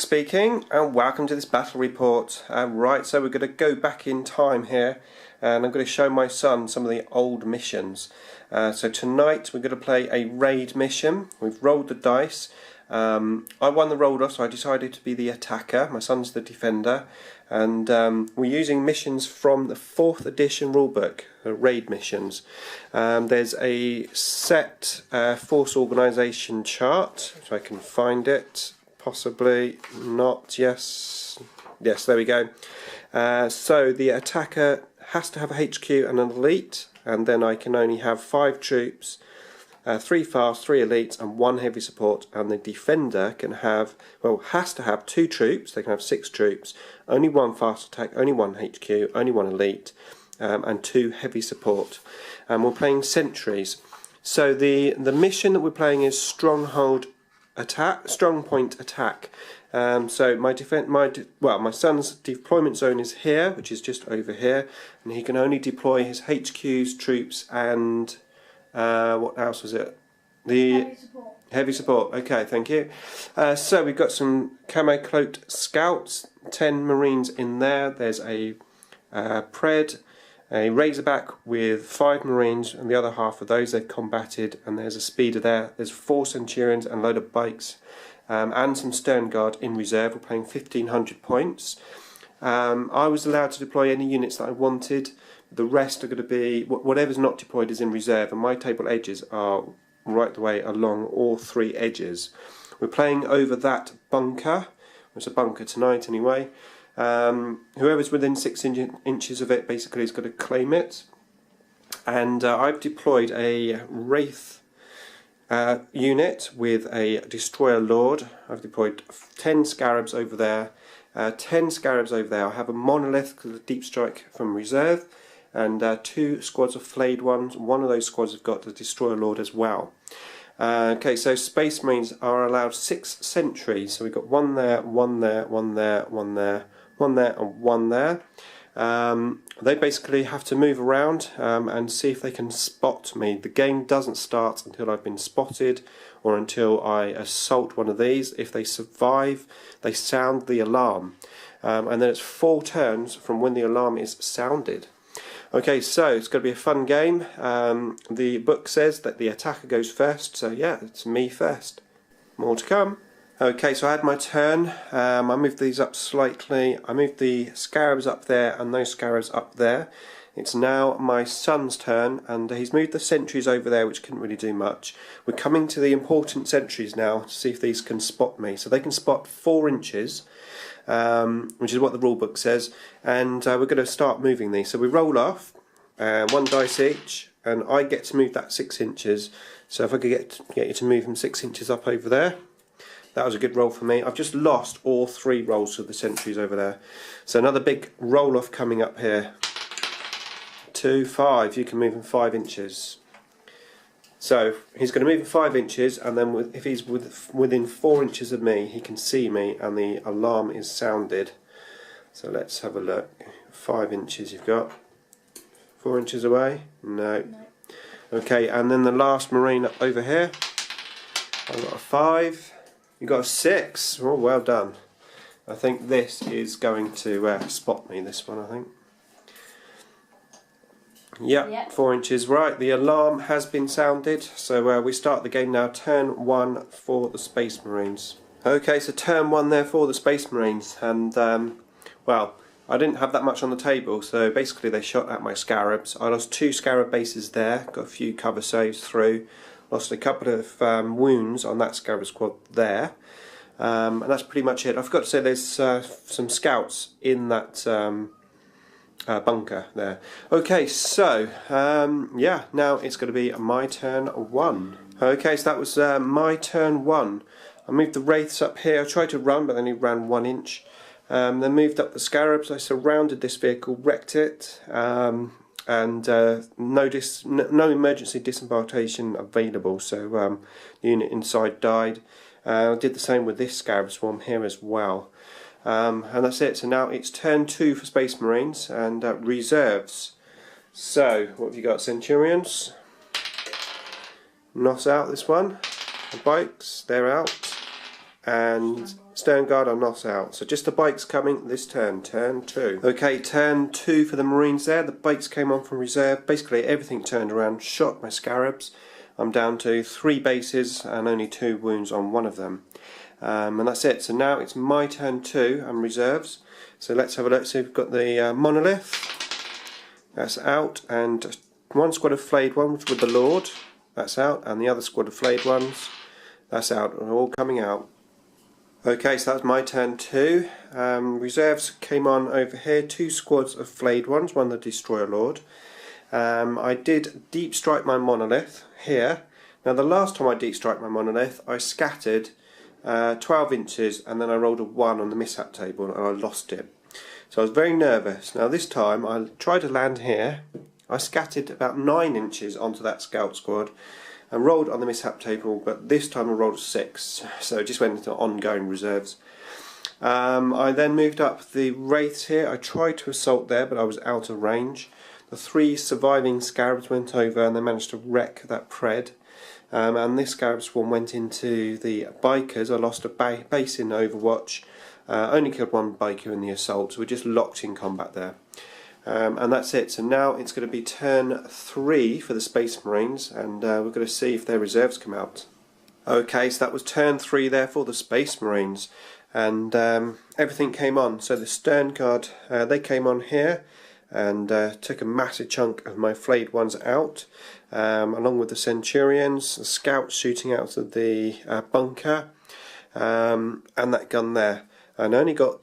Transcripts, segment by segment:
Nick speaking, and welcome to this battle report. Right, so we're going to go back in time here, and I'm going to show my son some of the old missions. So tonight we're going to play a raid mission. We've rolled the dice. I won the roll off, so I decided to be the attacker. My son's the defender, and we're using missions from the 4th edition rulebook, raid missions. There's a set force organisation chart, if I can find it. Possibly not. Yes, there we go. So the attacker has to have a HQ and an elite, and then I can only have 5 troops, 3 fast, 3 elites and 1 heavy support, and the defender can have, well, has to have 2 troops. They can have 6 troops, only 1 fast attack, only 1 HQ, only 1 elite, and 2 heavy support. And we're playing sentries. So the mission that we're playing is Strongpoint Attack. So my son's deployment zone is here, which is just over here, and he can only deploy his HQs, troops, and what else was it? The heavy support. Okay, thank you. So we've got some camo cloaked scouts, 10 marines in there. There's a pred, a razorback with 5 marines, and the other half of those they've combated, and there's a speeder there. There's 4 centurions and a load of bikes, and some stern guard in reserve. We're playing 1500 points. I was allowed to deploy any units that I wanted. The rest are going to be, whatever's not deployed is in reserve, and my table edges are right the way along all 3 edges. We're playing over that bunker. It's a bunker tonight anyway. Whoever's within 6 inches of it basically is going to claim it. And I've deployed a Wraith unit with a Destroyer Lord. I've deployed 10 Scarabs over there, 10 Scarabs over there. I have a Monolith because of Deep Strike from reserve, and 2 squads of flayed ones. One of those squads have got the Destroyer Lord as well. Okay, so Space Marines are allowed 6 sentries. So we've got 1 there, 1 there, 1 there, 1 there, 1 there and 1 there. They basically have to move around and see if they can spot me. The game doesn't start until I've been spotted or until I assault one of these. If they survive, they sound the alarm. And then it's 4 turns from when the alarm is sounded. Okay, so it's going to be a fun game. The book says that the attacker goes first, so yeah, it's me first. More to come. Okay, so I had my turn. I moved these up slightly. I moved the Scarabs up there and those Scarabs up there. It's now my son's turn, and he's moved the sentries over there, which couldn't really do much. We're coming to the important sentries now to see if these can spot me. So they can spot 4 inches, which is what the rule book says, and we're going to start moving these. So we roll off, 1 dice each, and I get to move that 6 inches. So if I could get you to move them 6 inches up over there. That was a good roll for me. I've just lost all 3 rolls of the sentries over there. So another big roll off coming up here. 2, 5. You can move him 5 inches. So he's going to move him 5 inches, and then if he's within 4 inches of me, he can see me, and the alarm is sounded. So let's have a look. 5 inches you've got. 4 inches away? No. Okay, and then the last marine up over here. I've got a 5. You got a 6. Oh, well done. I think this is going to spot me, this one, I think. Yep, 4 inches. Right, the alarm has been sounded. So we start the game now. Turn 1 for the Space Marines. Okay, so turn 1 there for the Space Marines. And, well, I didn't have that much on the table. So basically they shot at my Scarabs. I lost 2 Scarab bases there. Got a few cover saves through. Lost a couple of wounds on that Scarab squad there, and that's pretty much it. I forgot to say there's some scouts in that bunker there. Okay, so yeah, now it's going to be my turn 1. Okay, so that was my turn 1. I moved the Wraiths up here. I tried to run, but then he ran 1 inch. Then moved up the Scarabs. I surrounded this vehicle, wrecked it. And no emergency disembarkation available, so the unit inside died. I did the same with this Scarab Swarm here as well. And that's it. So now it's turn 2 for Space Marines and reserves. So what have you got? Centurions. Not out this one. The bikes, they're out. and Stern Guard are not out. So just the bikes coming this turn, turn 2. Okay, turn 2 for the Marines there. The bikes came on from reserve. Basically everything turned around, shot my Scarabs. I'm down to 3 bases and only 2 wounds on one of them. And that's it. So now it's my turn 2 and reserves. So let's have a look. So we've got the Monolith. That's out. And one squad of flayed ones with the Lord. That's out. And the other squad of flayed ones. That's out. They're all coming out. Okay, so that's my turn 2. Reserves came on over here. 2 squads of flayed ones. One the Destroyer Lord. I did deep strike my Monolith here. Now the last time I deep strike my Monolith, I scattered 12 inches and then I rolled a 1 on the mishap table and I lost it. So I was very nervous. Now this time I tried to land here. I scattered about 9 inches onto that scout squad and rolled on the mishap table, but this time I rolled a 6, so it just went into ongoing reserves. I then moved up the wraiths here. I tried to assault there, but I was out of range. The 3 surviving Scarabs went over and they managed to wreck that pred. And this Scarab swarm went into the bikers. I lost a base in Overwatch, only killed 1 biker in the assault, so we're just locked in combat there. And that's it. So now it's going to be turn 3 for the Space Marines, and we're going to see if their reserves come out. Okay, so that was turn 3 there for the Space Marines, and everything came on. So the Stern Guard, they came on here and took a massive chunk of my flayed ones out, along with the Centurions, the Scouts shooting out of the bunker, and that gun there. And I only got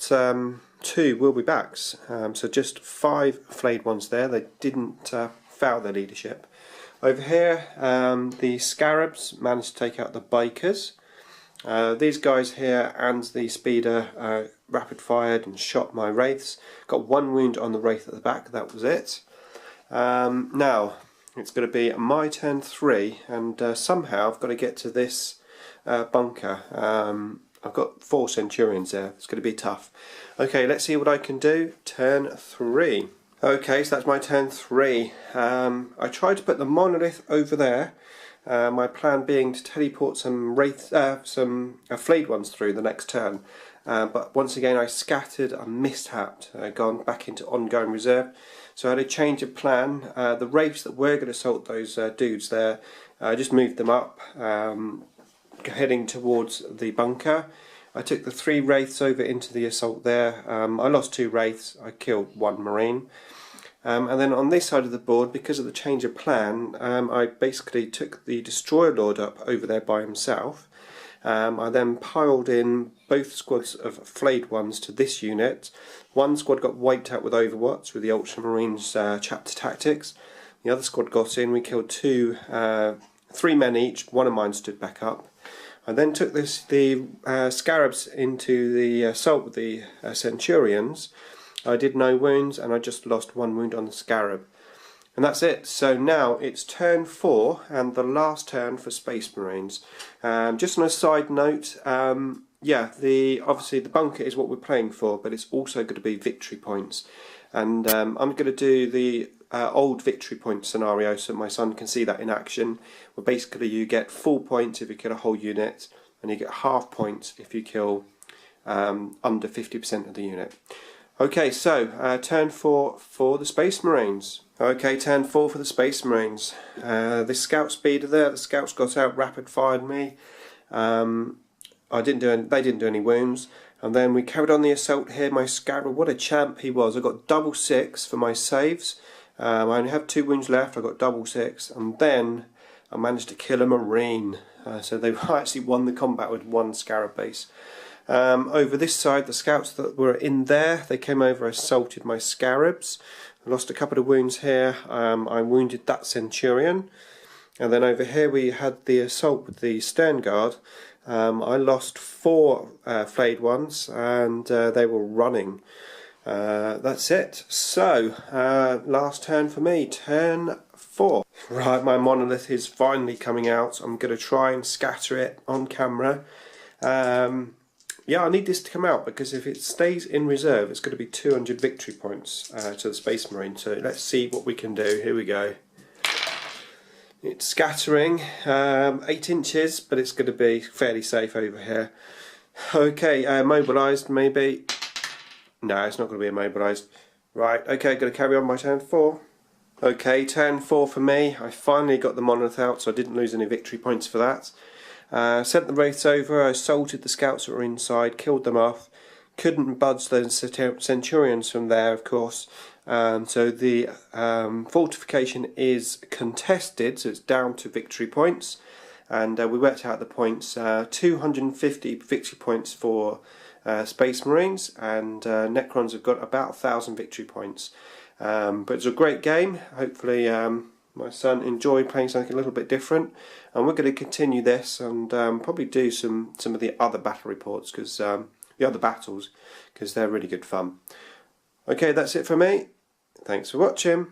2 will be backs, so just 5 flayed ones there. They didn't foul their leadership. Over here, the Scarabs managed to take out the bikers. These guys here and the speeder rapid fired and shot my wraiths. Got 1 wound on the wraith at the back, that was it. Now it's going to be my turn 3, and somehow I've got to get to this bunker. I've got 4 Centurions there. It's going to be tough. Okay, let's see what I can do. Turn 3. Okay, so that's my turn 3. I tried to put the Monolith over there. My plan being to teleport some flayed ones through the next turn. But once again I scattered and mishapped, gone back into ongoing reserve. So I had a change of plan. The wraiths that were going to assault those dudes there, I just moved them up, heading towards the bunker. I took the 3 wraiths over into the assault there. I lost 2 wraiths, I killed 1 marine. And then on this side of the board, because of the change of plan, I basically took the Destroyer Lord up over there by himself. I then piled in both squads of flayed ones to this unit. 1 squad got wiped out with Overwatch with the Ultramarines chapter tactics. The other squad got in, we killed 3 men each, 1 of mine stood back up. I then took the Scarabs into the assault with the Centurions. I did no wounds and I just lost 1 wound on the Scarab. And that's it. So now it's turn 4 and the last turn for Space Marines. Just on a side note, yeah, obviously the bunker is what we're playing for, but it's also going to be victory points. And I'm going to do the old victory point scenario so my son can see that in action, where basically you get full points if you kill a whole unit and you get half points if you kill under 50% of the unit. Okay, so turn 4 for the Space Marines. Okay, turn 4 for the Space Marines. This scout speeder there, the scouts got out, rapid fired me. They didn't do any wounds. And then we carried on the assault here. My Scarab, what a champ he was. I got double 6 for my saves. I only have 2 wounds left. I got double 6, and then I managed to kill a Marine. So they actually won the combat with 1 Scarab base. Over this side, the scouts that were in there, they came over, assaulted my Scarabs. I lost a couple of wounds here. I wounded that Centurion. And then over here we had the assault with the Stern Guard. I lost 4 flayed ones, and they were running. That's it. So, last turn for me, turn 4. Right, my Monolith is finally coming out. I'm going to try and scatter it on camera. Yeah, I need this to come out because if it stays in reserve, it's going to be 200 victory points to the Space Marine. So let's see what we can do. Here we go. It's scattering 8 inches, but it's going to be fairly safe over here. Okay, mobilised maybe. No, it's not going to be immobilised. Right, okay, going to carry on by turn 4. Okay, turn 4 for me. I finally got the monolith out, so I didn't lose any victory points for that. Sent the wraiths over, I assaulted the scouts that were inside, killed them off. Couldn't budge the centurions from there, of course. So the fortification is contested, so it's down to victory points. And we worked out the points, 250 victory points for Space Marines, and Necrons have got about 1,000 victory points. But it's a great game. Hopefully my son enjoyed playing something a little bit different, and we're going to continue this and probably do some of the other battle reports, because the other battles, because they're really good fun. Okay, that's it for me. Thanks for watching.